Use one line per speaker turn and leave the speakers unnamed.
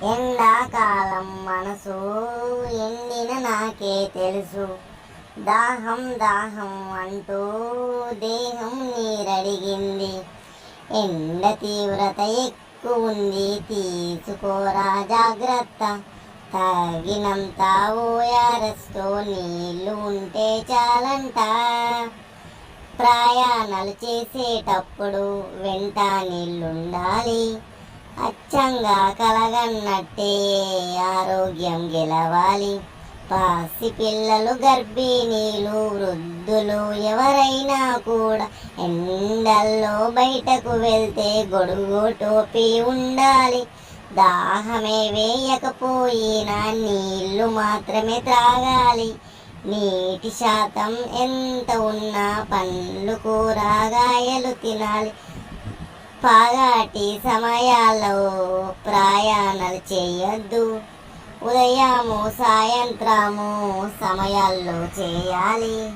ఎండాకాలం మనసు ఎండిన నాకే తెలుసు. దాహం దాహం అంటూ దేహం నీరడిగింది. ఎండ తీవ్రత ఎక్కువుంది, తీసుకోరా జాగ్రత్త. తగినంత ఓఆర్ఎస్తో నీళ్లు ఉంటే చాలంట. ప్రయాణాలు చేసేటప్పుడు వెంట నీళ్ళుండాలి. అచ్చంగా కలగన్నట్టే ఆరోగ్యం గెలవాలి. పసిపిల్లలు, గర్భిణీలు, వృద్ధులు ఎవరైనా కూడా ఎండల్లో బయటకు వెళ్తే గొడుగు టోపీ ఉండాలి. దాహమే వేయకపోయినా నీళ్లు మాత్రమే త్రాగాలి. నీటి శాతం ఎంత ఉన్నా పండ్లు, కూరగాయలు తినాలి. పగటి సమయాల్లో ప్రయాణాలు చేయొద్దు. ఉదయము, సాయంత్రము సమయాల్లో చేయాలి.